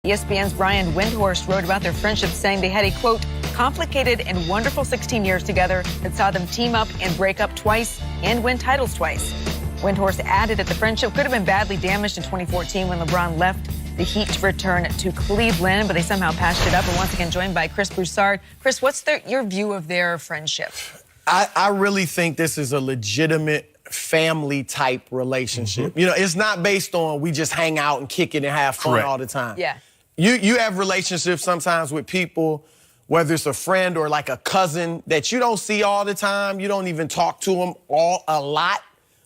ESPN's Brian Windhorst wrote about their friendship, saying they had a, quote, complicated and wonderful 16 years together that saw them team up and break up twice and win titles twice. Windhorst added that the friendship could have been badly damaged in 2014 when LeBron left the Heat to return to Cleveland, but they somehow patched it up. And once again, joined by Chris Broussard. Chris, what's your view of their friendship? I really think this is a legitimate family-type relationship. Mm-hmm. You know, it's not based on we just hang out and kick it and have fun all the time. Yeah. You have relationships sometimes with people, whether it's a friend or like a cousin that you don't see all the time. You don't even talk to them a lot.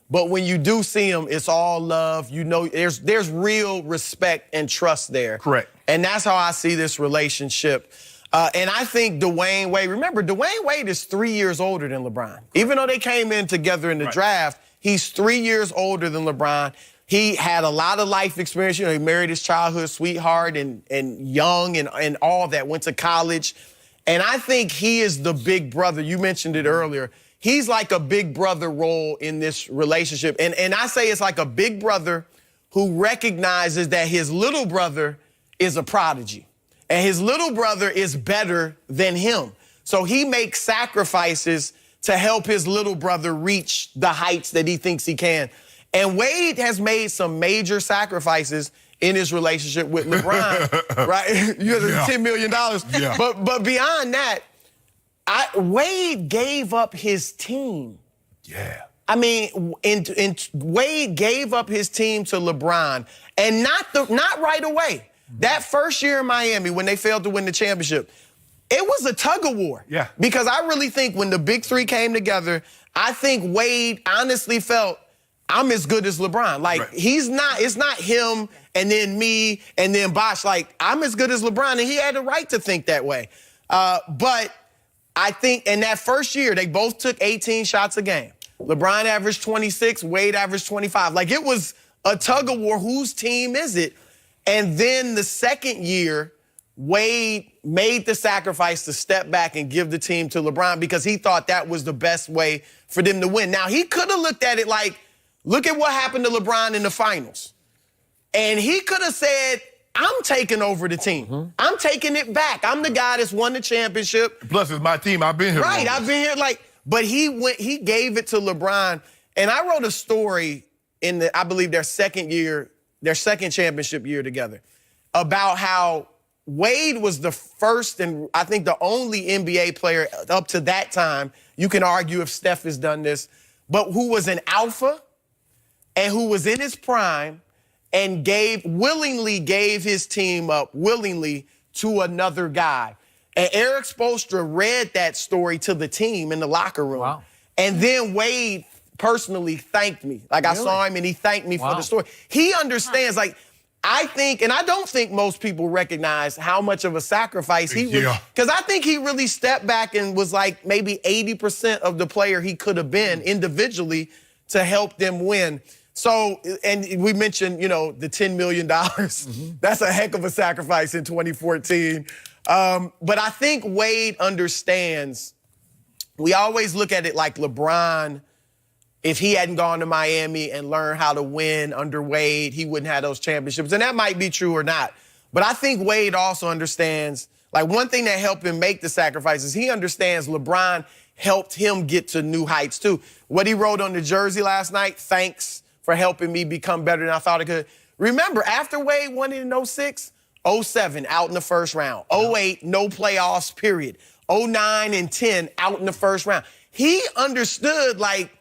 But when you do see them, it's all love. You know, there's real respect and trust there. Correct. And that's how I see this relationship. And I think Dwayne Wade, remember, Dwayne Wade is 3 years older than LeBron. Even though they came in together in the draft, he's 3 years older than LeBron. He had a lot of life experience. You know, he married his childhood sweetheart and young and all that, went to college. And I think he is the big brother. You mentioned it earlier. He's like a big brother role in this relationship. And I say it's like a big brother who recognizes that his little brother is a prodigy. And his little brother is better than him. So he makes sacrifices to help his little brother reach the heights that he thinks he can. And Wade has made some major sacrifices in his relationship with LeBron, right? You have $10 million. Yeah. But beyond that, Wade gave up his team. Yeah. I mean, Wade gave up his team to LeBron, and not right away. That first year in Miami, when they failed to win the championship, it was a tug of war. Yeah. Because I really think when the big three came together, I think Wade honestly felt, I'm as good as LeBron. Like, it's not him and then me and then Bosh. Like, I'm as good as LeBron, and he had the right to think that way. But I think in that first year, they both took 18 shots a game. LeBron averaged 26, Wade averaged 25. Like, it was a tug of war. Whose team is it? And then the second year, Wade made the sacrifice to step back and give the team to LeBron because he thought that was the best way for them to win. Now, he could have looked at it like, look at what happened to LeBron in the finals. And he could have said, I'm taking over the team. I'm taking it back. I'm the guy that's won the championship. Plus, it's my team. I've been here. Right, I've been here. But he gave it to LeBron. And I wrote a story in I believe their second championship year together, about how Wade was the first and I think the only NBA player up to that time, you can argue if Steph has done this, but who was an alpha and who was in his prime and willingly gave his team up willingly to another guy. And Eric Spoelstra read that story to the team in the locker room. Wow. And then Wade personally thanked me. Like, I saw him and he thanked me for the story. He understands, like, I think, and I don't think most people recognize how much of a sacrifice he was. Because I think he really stepped back and was like maybe 80% of the player he could have been individually to help them win. So, and we mentioned, you know, the $10 million. That's a heck of a sacrifice in 2014. But I think Wade understands. We always look at it like LeBron, if he hadn't gone to Miami and learned how to win under Wade, he wouldn't have those championships. And that might be true or not. But I think Wade also understands, like, one thing that helped him make the sacrifices, he understands LeBron helped him get to new heights too. What he wrote on the jersey last night, thanks for helping me become better than I thought I could. Remember, after Wade won it in 06, 07, out in the first round. 08, no playoffs, period. 09 and 10, out in the first round. He understood, like,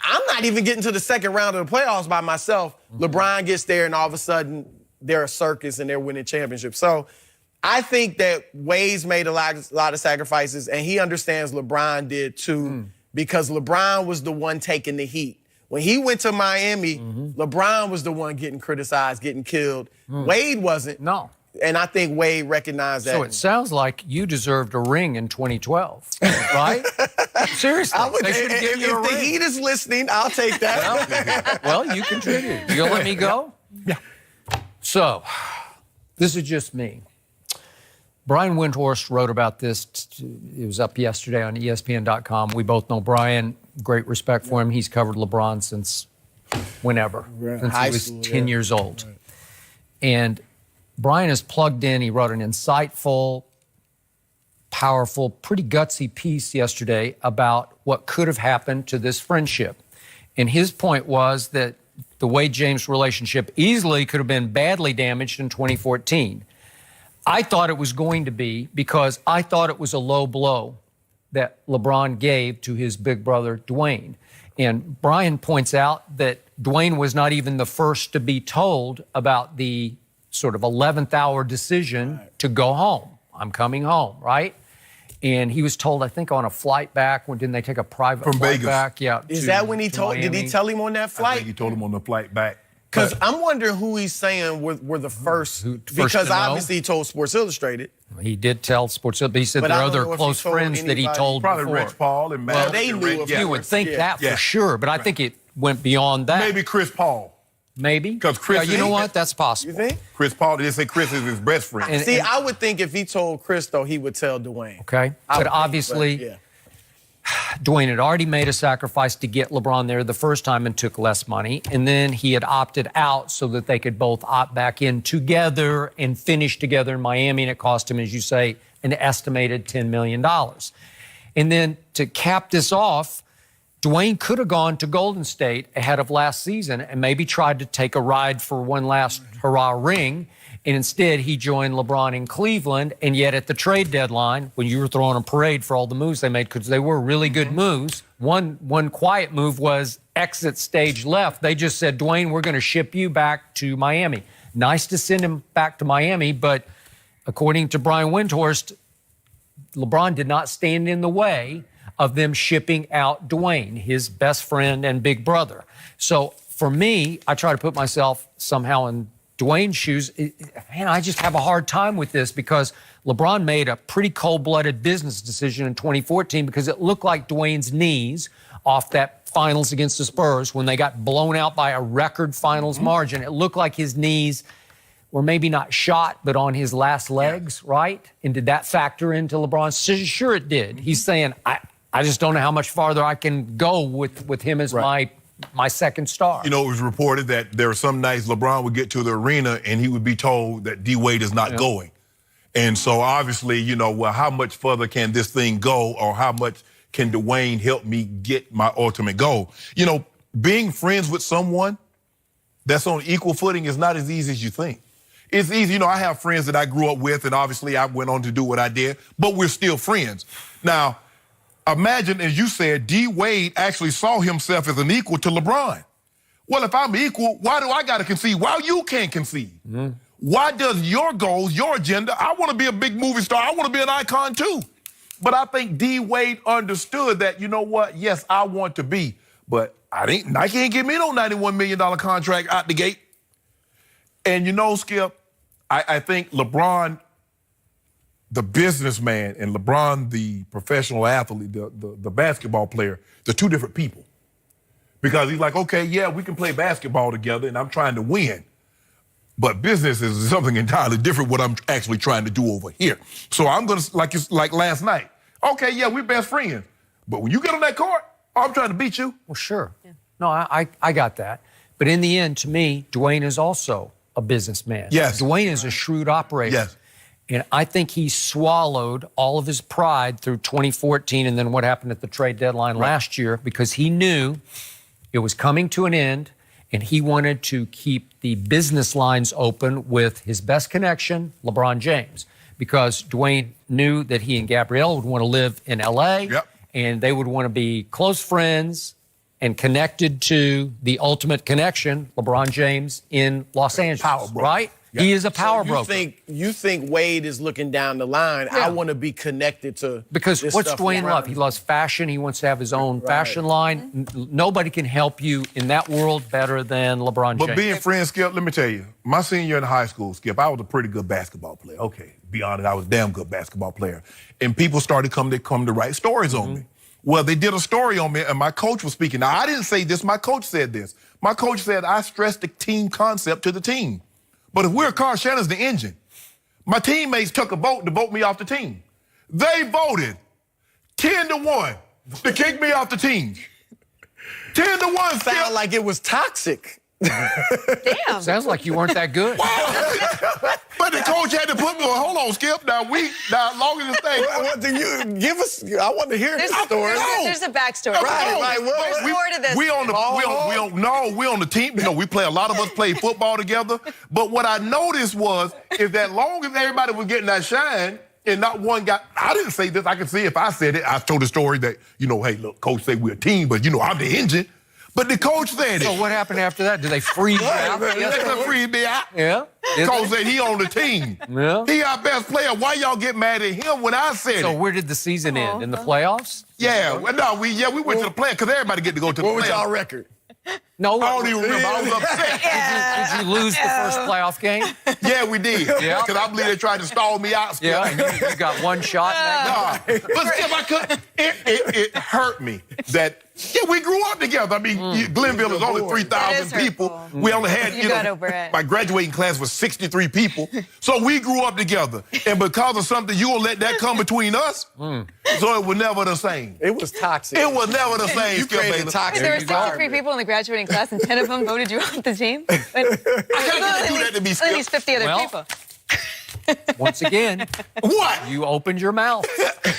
I'm not even getting to the second round of the playoffs by myself. LeBron gets there, and all of a sudden, they're a circus, and they're winning championships. So I think that Wade's made a lot of sacrifices, and he understands LeBron did too, because LeBron was the one taking the heat. When he went to Miami, LeBron was the one getting criticized, getting killed. Wade wasn't. No. And I think Wade recognized that. So it sounds like you deserved a ring in 2012, right? Seriously. If the Heat is listening, I'll take that. Well, you contributed. You gonna let me go? Yeah. So, this is just me. Brian Windhorst wrote about this. It was up yesterday on ESPN.com. We both know Brian. Great respect for him. He's covered LeBron since whenever, since he was 10 years old. And Brian is plugged in. He wrote an insightful, powerful, pretty gutsy piece yesterday about what could have happened to this friendship. And his point was that the Wade-James relationship easily could have been badly damaged in 2014. I thought it was going to be because I thought it was a low blow that LeBron gave to his big brother, Dwayne. And Brian points out that Dwayne was not even the first to be told about the sort of 11th hour decision to go home. I'm coming home, right? And he was told, I think, on a flight back. Didn't they take a private From flight Vegas. back? Yeah. Is that when he told? Miami? Did he tell him on that I flight? think he told him on the flight back. Because I'm wondering who he's saying were the first. First because to know? obviously he told Sports Illustrated. He did tell Sports, but he said But there I are don't other know if close he told friends that he anybody. told Probably before. Rich Paul and Matt. Well, they and knew Rick, of yeah. You would think Yeah. that Yeah. for sure, but I think it went beyond that. Maybe Chris Paul. Maybe. 'Cause Chris Yeah, you know ain't- what? That's possible. You think? Chris Paul, they say Chris is his best friend. And- See, I would think if he told Chris, though, he would tell Dwayne. Okay. I would But think, obviously, yeah. Dwayne had already made a sacrifice to get LeBron there the first time and took less money. And then he had opted out so that they could both opt back in together and finish together in Miami. And it cost him, as you say, an estimated $10 million. And then to cap this off, Dwayne could have gone to Golden State ahead of last season and maybe tried to take a ride for one last hurrah ring. And instead, he joined LeBron in Cleveland. And yet at the trade deadline, when you were throwing a parade for all the moves they made, because they were really good moves, one quiet move was exit stage left. They just said, Dwayne, we're going to ship you back to Miami. Nice to send him back to Miami, but according to Brian Windhorst, LeBron did not stand in the way of them shipping out Dwayne, his best friend and big brother. So for me, I try to put myself somehow in Dwayne's shoes. Man, I just have a hard time with this because LeBron made a pretty cold-blooded business decision in 2014 because it looked like Dwayne's knees off that finals against the Spurs when they got blown out by a record finals margin. It looked like his knees were maybe not shot, but on his last legs, right? And did that factor into LeBron? Sure it did. He's saying, I just don't know how much farther I can go with him as my second star. You know, it was reported that there were some nights LeBron would get to the arena and he would be told that D-Wade is not going. And so obviously, you know, well, how much further can this thing go, or how much can Dwayne help me get my ultimate goal? You know, being friends with someone that's on equal footing is not as easy as you think. It's easy. You know, I have friends that I grew up with, and obviously I went on to do what I did, but we're still friends. Now, imagine, as you said, D-Wade actually saw himself as an equal to LeBron. Well, if I'm equal, why do I got to concede? Why you can't concede? Why does your goals, your agenda, I want to be a big movie star, I want to be an icon too. But I think D-Wade understood that, you know what, yes, I want to be, but Nike ain't give me no $91 million contract out the gate. And you know, Skip, I think LeBron, the businessman, and LeBron, the professional athlete, the basketball player, they're two different people. Because he's like, okay, yeah, we can play basketball together, and I'm trying to win. But business is something entirely different what I'm actually trying to do over here. So I'm going to, like last night, okay, yeah, we're best friends. But when you get on that court, I'm trying to beat you. Well, sure. Yeah. No, I got that. But in the end, to me, Dwayne is also a businessman. Yes. Dwayne is a shrewd operator. Yes. And I think he swallowed all of his pride through 2014 and then what happened at the trade deadline last year because he knew it was coming to an end and he wanted to keep the business lines open with his best connection, LeBron James, because Dwayne knew that he and Gabrielle would want to live in L.A. And they would want to be close friends and connected to the ultimate connection, LeBron James in Los Angeles, right? Yeah. He is a power broker. You think Wade is looking down the line? Yeah. I want to be connected to because this what's stuff Dwayne around. love? He loves fashion. He wants to have his own fashion line. Nobody can help you in that world better than LeBron James. But being friends, Skip, let me tell you, my senior year in high school, Skip, I was a pretty good basketball player. Okay, be honest, I was a damn good basketball player. And people started come to write stories on me. Well, they did a story on me, and my coach was speaking. Now, I didn't say this. My coach said this. My coach said, I stressed the team concept to the team. But if we're Carl Shannon's the engine, my teammates took a vote to vote me off the team. They voted 10-1 to kick me off the team. 10-1. Sound like it was toxic. Damn. Sounds like you weren't that good. But the coach had to put me on. Hold on, Skip. Now, long as this thing. What do you give us? I want to hear this story. There's a backstory. Right. There's more to this. We on the team. You know, a lot of us play football together. But what I noticed was, is that long as everybody was getting that shine, and not one guy, I didn't say this. I can see if I said it. I told the story that, hey, look, coach said we're a team, but, I'm the engine. But the coach said it. So what happened after that? Did they freeze you out? They freeze me out. Yeah. Coach said he on the team. Yeah. He our best player. Why y'all get mad at him when I said So it? where did the season end? In the playoffs? Yeah. We went to the playoffs because everybody get to go to the playoffs. What was y'all record? No. I don't even remember. I was upset. Did you lose the first playoff game? Yeah, we did. Yeah. Because I believe they tried to stall me out. Skip. Yeah, and you got one shot in that game? But Skip, I couldn't. It hurt me that we grew up together. I mean, Glenville is only 3,000 people. We only had, You got over it. My graduating class was 63 people. So we grew up together. And because of something, you gonna let that come between us? So it was never the same. It was toxic. It was never the same, You Skip created Bayless. toxic. There were 63 people in the graduating class, and 10 of them voted you off the team. I gotta do that to be At least Skip. 50 other Well, people. Once again, What? you opened your mouth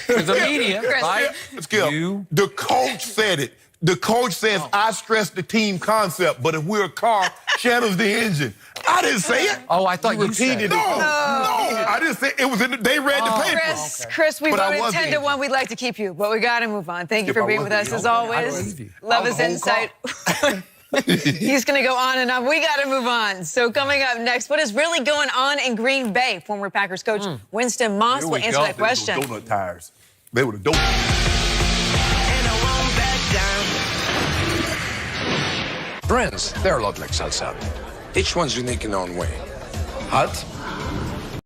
to the media, Chris. right? Skip, the coach said it. The coach says, I stress the team concept, but if we're a car, Shannon's the engine. I didn't say it. Oh, I thought you said it. No, I didn't say it. It was they read the paper. Chris, we But I voted was 10-1. We'd like to keep you, but we got to move on. Thank you If for I being was with us the as owner, I always. believe you. Love I his was the whole insight. He's going to go on and on. We got to move on. So coming up next, what is really going on in Green Bay? Former Packers coach Winston Moss Here will we answer go. that question. They were donut tires. They were the donut. Friends, they're a lot like salsa. Each one's unique in their own way. Hot,